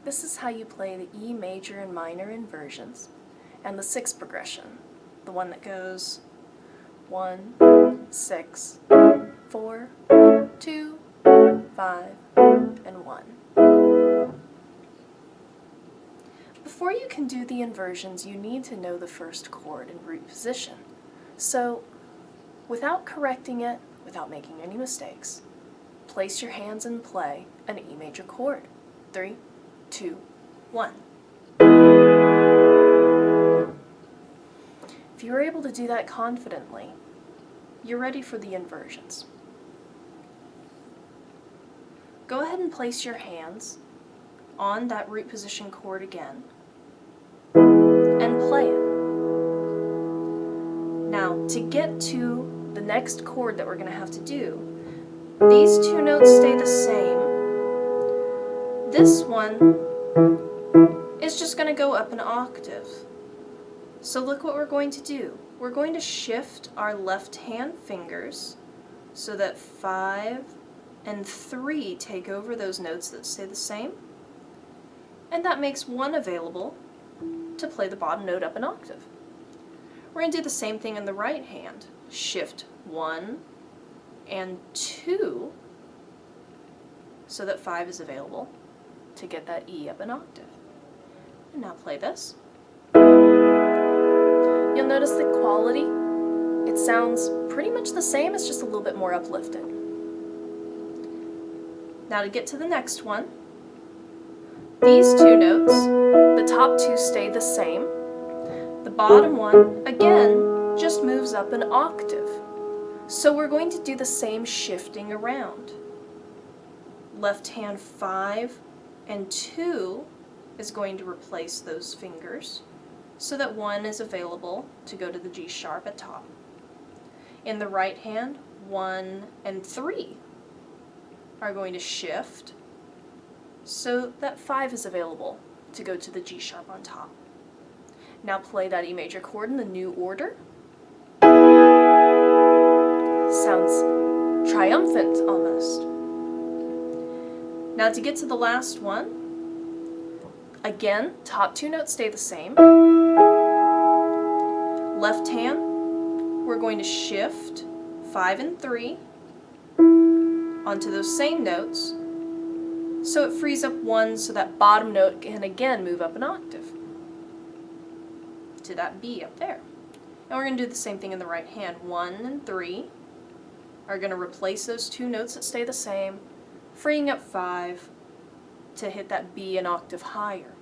This is how you play the E major and minor inversions and the 6 progression, the one that goes 1, 6, 4, 2, 5, and 1. Before you can do the inversions, you need to know the first chord in root position. So, without correcting it, without making any mistakes, place your hands and play an E major chord. 3, 2, 1. If you're able to do that confidently, you're ready for the inversions. Go ahead and place your hands on that root position chord again and play it. Now, to get to the next chord that we're going to have to do, these two notes stay the same. This one is just going to go up an octave. So look what we're going to do. We're going to shift our left hand fingers so that 5 and 3 take over those notes that stay the same. And that makes 1 available to play the bottom note up an octave. We're going to do the same thing in the right hand. Shift 1 and 2 so that 5 is available to get that E up an octave. And now play this. You'll notice the quality. It sounds pretty much the same, it's just a little bit more uplifted. Now to get to the next one, these two notes, the top two stay the same. The bottom one, again, just moves up an octave. So we're going to do the same shifting around. Left hand 5 and 2 is going to replace those fingers so that 1 is available to go to the G sharp at top. In the right hand, 1 and 3 are going to shift so that 5 is available to go to the G sharp on top. Now play that E major chord in the new order. Sounds triumphant almost. Now to get to the last one, again, top two notes stay the same. Left hand, we're going to shift 5 and 3 onto those same notes, so it frees up 1 so that bottom note can again move up an octave to that B up there. And we're going to do the same thing in the right hand. 1 and 3 are going to replace those two notes that stay the same, freeing up 5 to hit that B an octave higher.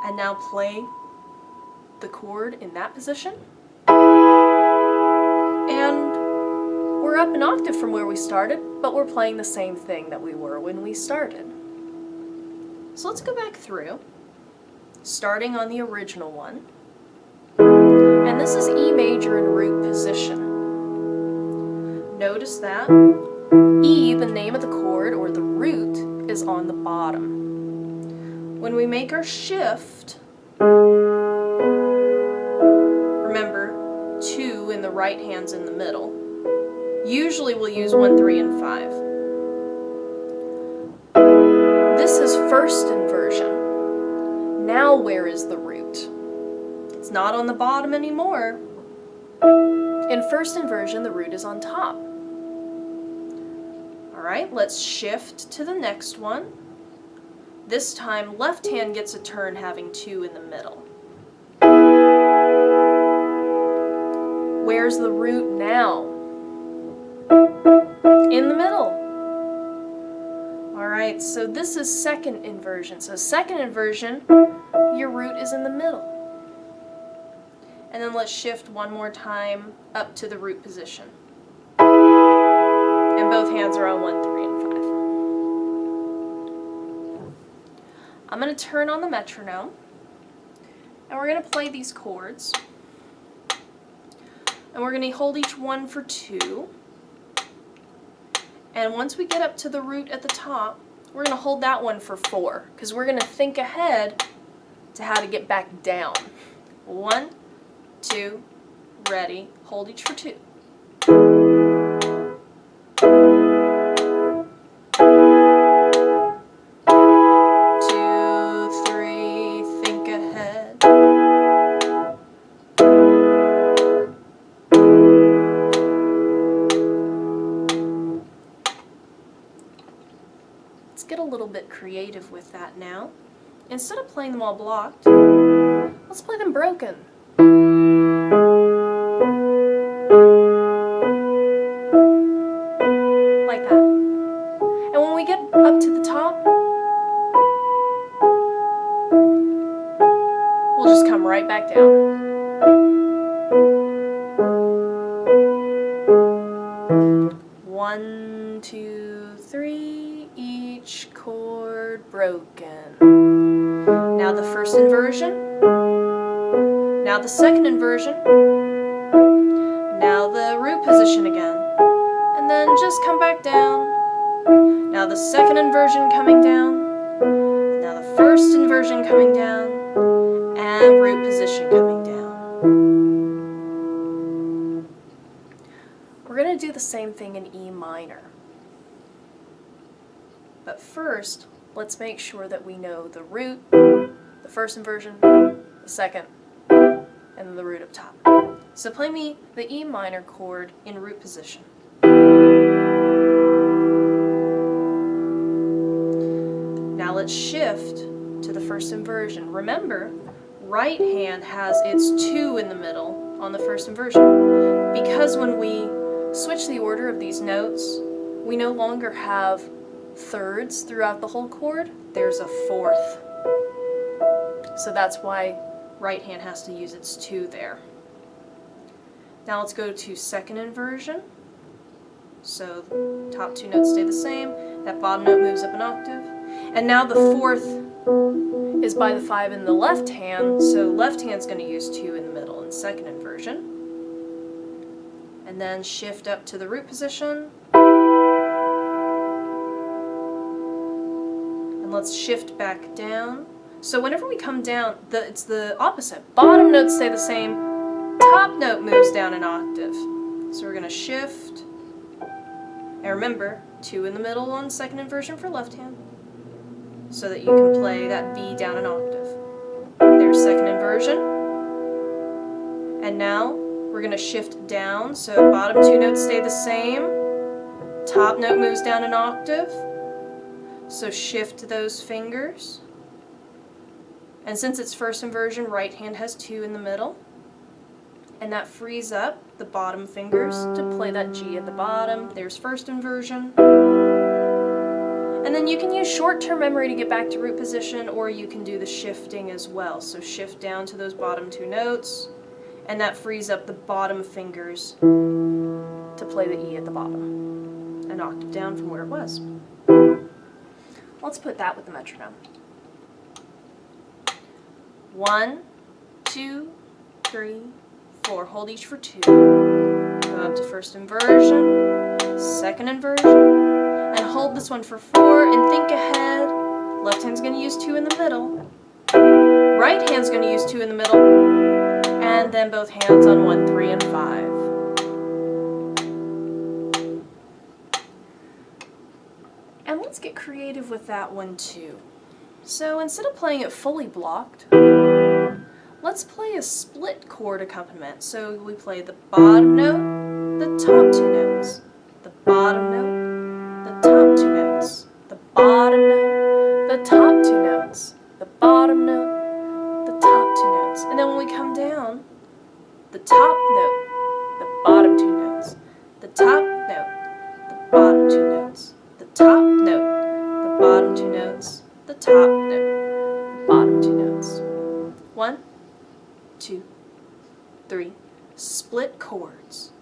And now play the chord in that position. And we're up an octave from where we started, but we're playing the same thing that we were when we started. So let's go back through, starting on the original one. And this is E major in root position. Notice that E, the name of the chord, or the root, is on the bottom. When we make our shift, remember, 2 in the right hand's in the middle. Usually we'll use 1, 3, and 5. This is first inversion. Now where is the root? It's not on the bottom anymore. In first inversion, the root is on top. Alright, let's shift to the next one. This time, left hand gets a turn having 2 in the middle. Where's the root now? In the middle. Alright, so this is second inversion. So second inversion, your root is in the middle. And then let's shift one more time up to the root position. And both hands are on 1, 3, and 5. I'm going to turn on the metronome, and we're going to play these chords. And we're going to hold each one for 2. And once we get up to the root at the top, we're going to hold that one for 4, because we're going to think ahead to how to get back down. 1, 2, ready, hold each for 2. 2, Let's get a little bit creative with that now. Instead of playing them all blocked, let's play them broken. Like that. And when we get up to the top, we'll just come right back down. One, two, three, each chord broken. Now the first inversion. Now the second inversion. Now the root position again. And then just come back down. Now the second inversion coming down. Now the first inversion coming down. And root position coming down. We're going to do the same thing in E minor. But first, let's make sure that we know the root, the first inversion, the second, and then the root up top. So play me the E minor chord in root position. Now let's shift to the first inversion. Remember, right hand has its 2 in the middle on the first inversion. Because when we switch the order of these notes, we no longer have thirds throughout the whole chord, there's a fourth. So that's why right hand has to use its 2 there. Now let's go to second inversion. So top 2 notes stay the same, that bottom note moves up an octave. And now the fourth is by the 5 in the left hand, so left hand's going to use 2 in the middle in second inversion. And then shift up to the root position. And let's shift back down. So whenever we come down, it's the opposite. Bottom notes stay the same, top note moves down an octave. So we're going to shift. And remember, 2 in the middle on second inversion for left hand, so that you can play that B down an octave. There's second inversion. And now we're going to shift down, so bottom 2 notes stay the same, top note moves down an octave, so shift those fingers. And since it's first inversion, right hand has 2 in the middle, and that frees up the bottom fingers to play that G at the bottom. There's first inversion. And then you can use short-term memory to get back to root position, or you can do the shifting as well. So shift down to those bottom 2 notes, and that frees up the bottom fingers to play the E at the bottom, an octave down from where it was. Let's put that with the metronome. 1, 2, 3, 4. Hold each for 2. Go up to first inversion, second inversion, and hold this one for 4 and think ahead. Left hand's going to use 2 in the middle. Right hand's going to use 2 in the middle. And then both hands on 1, 3, and 5. And let's get creative with that one too. So instead of playing it fully blocked, let's play a split chord accompaniment. So we play the bottom note, the top 2 notes, the bottom note, the top 2 notes, the bottom note, the top 2 notes, the bottom note, the top 2 notes. And then when we come down, the top note, the bottom 2 notes, the top note, the bottom 2 notes, the top note, the bottom 2 notes, the top note, the bottom 2 notes. 1, 2, 3, split chords.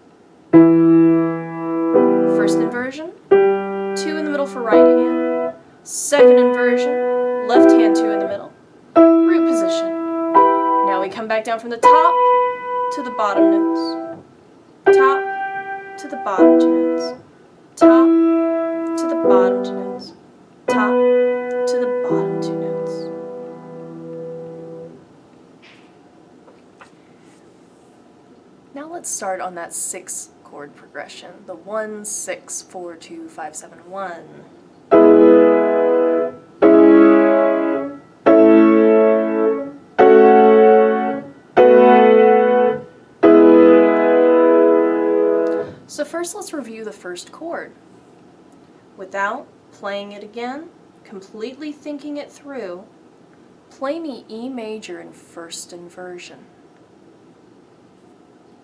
First inversion, 2 in the middle for right hand. Second inversion, left hand 2 in the middle. Root position. Now we come back down from the top to the bottom notes. Top to the bottom 2 notes. Top to the bottom 2 notes. Top to the bottom 2 notes. Now let's start on that 6 chord progression, the 1, 6, 4, 2, 5, 7, 1. So first let's review the first chord. Without playing it again, completely thinking it through, play me E major in first inversion.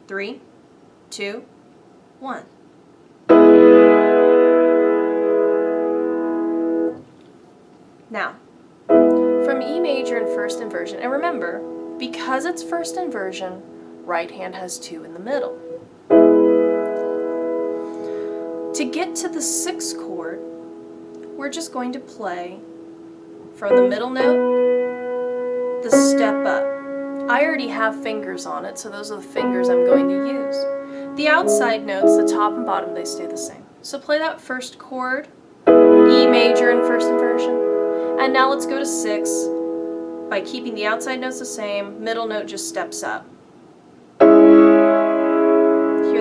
3, 2, 1. Now, from E major in first inversion, and remember, because it's first inversion, right hand has 2 in the middle. To get to the 6th chord, we're just going to play from the middle note, the step up. I already have fingers on it, so those are the fingers I'm going to use. The outside notes, the top and bottom, they stay the same. So play that first chord, E major in first inversion, and now let's go to 6 by keeping the outside notes the same, middle note just steps up. Hear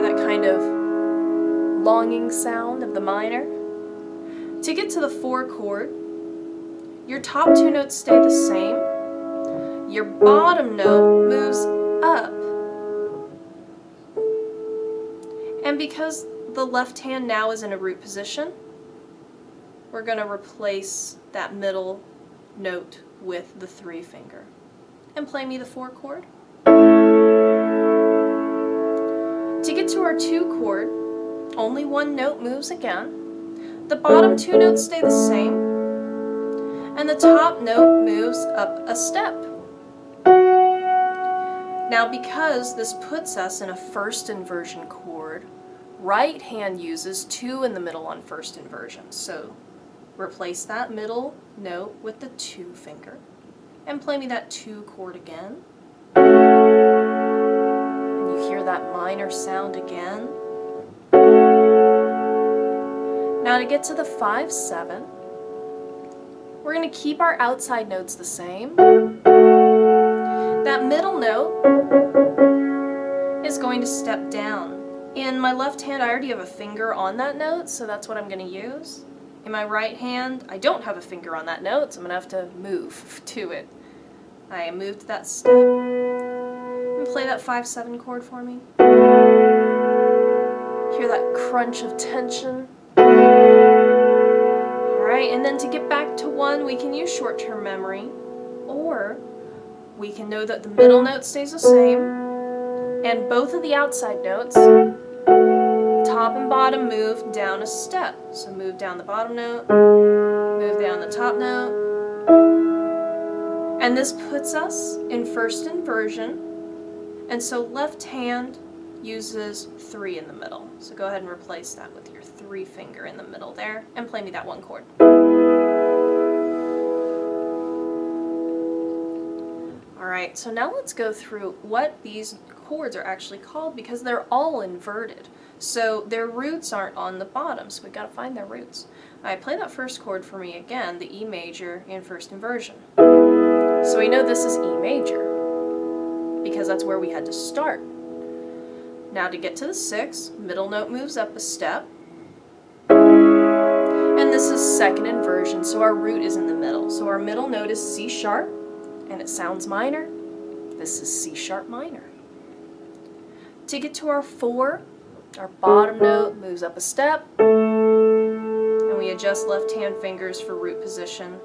that kind of longing sound of the minor? To get to the 4 chord, your top 2 notes stay the same, your bottom note moves up. And because the left hand now is in a root position, we're going to replace that middle note with the 3 finger. And play me the 4 chord. To get to our 2 chord, only 1 note moves again. The bottom 2 notes stay the same, and the top note moves up a step. Now, because this puts us in a first inversion chord, right hand uses 2 in the middle on first inversion. So replace that middle note with the 2 finger, and play me that 2 chord again. And you hear that minor sound again. Now to get to the 5-7, we're going to keep our outside notes the same. That middle note is going to step down. In my left hand, I already have a finger on that note, so that's what I'm going to use. In my right hand, I don't have a finger on that note, so I'm going to have to move to it. I moved that step. And play that 5-7 chord for me. Hear that crunch of tension. Alright, and then to get back to 1, we can use short-term memory, or we can know that the middle note stays the same, and both of the outside notes, top and bottom, move down a step. So move down the bottom note, move down the top note, and this puts us in first inversion, and so left hand uses 3 in the middle. So go ahead and replace that with your 3 finger in the middle there, and play me that 1 chord. Alright, so now let's go through what these chords are actually called, because they're all inverted. So their roots aren't on the bottom, so we've got to find their roots. Alright, play that first chord for me again, the E major in first inversion. So we know this is E major, because that's where we had to start. Now to get to the 6, middle note moves up a step. And this is second inversion, so our root is in the middle. So our middle note is C sharp, and it sounds minor. This is C sharp minor. To get to our 4, our bottom note moves up a step, and we adjust left hand fingers for root position.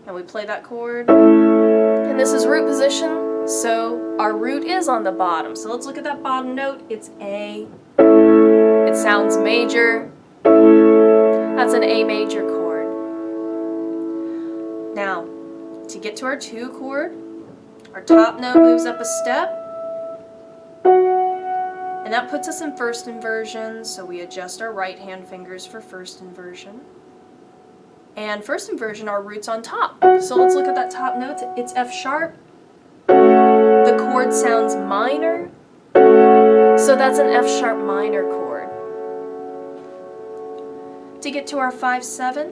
And we play that chord, and this is root position. So our root is on the bottom. So let's look at that bottom note. It's A. It sounds major. That's an A major chord. Now, to get to our 2 chord, our top note moves up a step. And that puts us in first inversion. So we adjust our right hand fingers for first inversion. And first inversion, our root's on top. So let's look at that top note. It's F sharp. The chord sounds minor, so that's an F sharp minor chord. To get to our 5-7,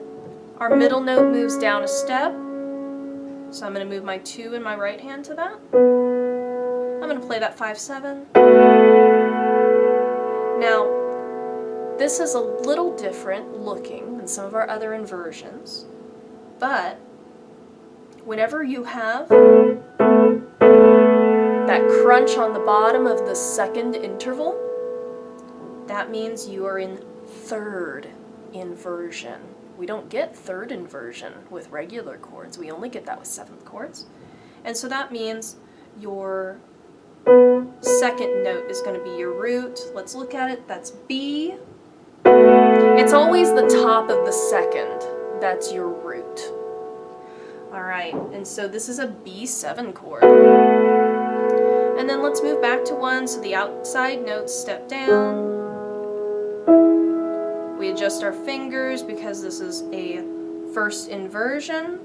our middle note moves down a step, so I'm going to move my 2 in my right hand to that. I'm going to play that 5-7. Now, this is a little different looking than some of our other inversions, but whenever you have that crunch on the bottom of the second interval, that means you are in third inversion. We don't get third inversion with regular chords. We only get that with seventh chords. And so that means your second note is going to be your root. Let's look at it. That's B. It's always the top of the second. That's your root. All right, and so this is a B7 chord. And then let's move back to 1, so the outside notes step down. We adjust our fingers because this is a first inversion.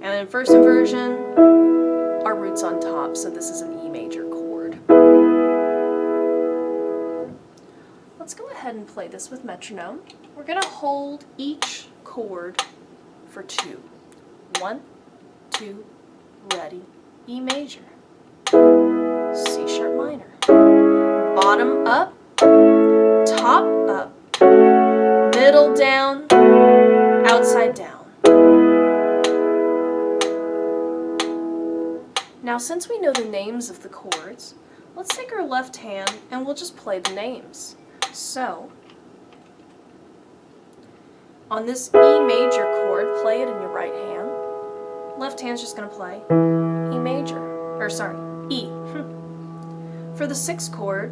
And in first inversion, our root's on top, so this is an E major chord. Let's go ahead and play this with metronome. We're going to hold each chord for 2. 1, 2, ready, E major, C sharp minor, bottom up, top up, middle down, outside down. Now since we know the names of the chords, let's take our left hand and we'll just play the names. So, on this E major chord, play it in your right hand. Left hand's just going to play E major, E. For the 6th chord,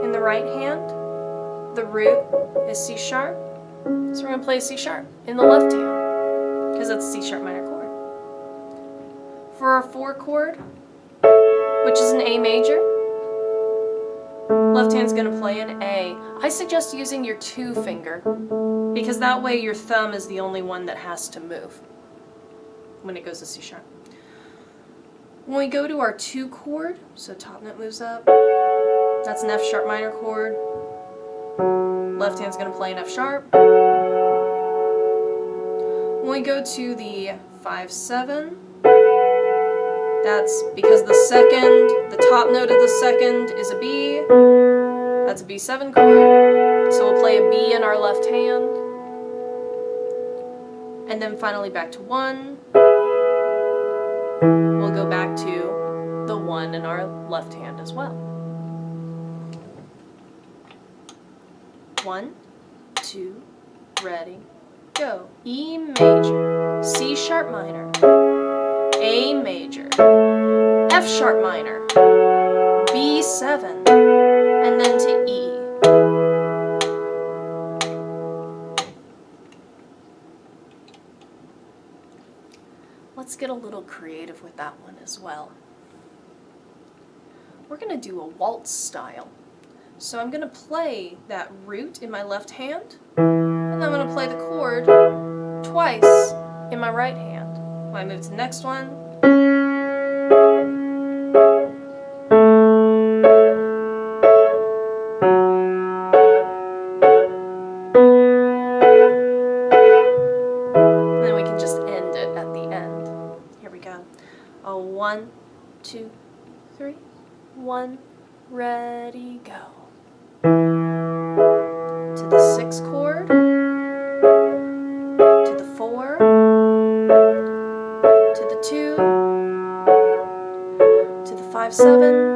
in the right hand, the root is C sharp, so we're going to play C sharp in the left hand, because that's a C sharp minor chord. For our 4 chord, which is an A major, left hand's going to play an A. I suggest using your 2 finger, because that way your thumb is the only one that has to move when it goes to C sharp. When we go to our 2 chord, so top note moves up, that's an F sharp minor chord. Left hand's going to play an F sharp. When we go to the 5-7, that's because the top note of the second is a B. That's a B7 chord. So we'll play a B in our left hand. And then finally back to 1. We'll go back to the 1 in our left hand as well. 1, 2, ready, go. E major, C sharp minor, A major, F sharp minor, B7, and then to E. Let's get a little creative with that one as well. We're going to do a waltz style. So I'm going to play that root in my left hand, and then I'm going to play the chord twice in my right hand. When I move to the next one, and then we can just end it at the end. Here we go. 1, 2, 3, 1, ready, go. To the 6th chord, to the 4, to the 2, to the 5-7,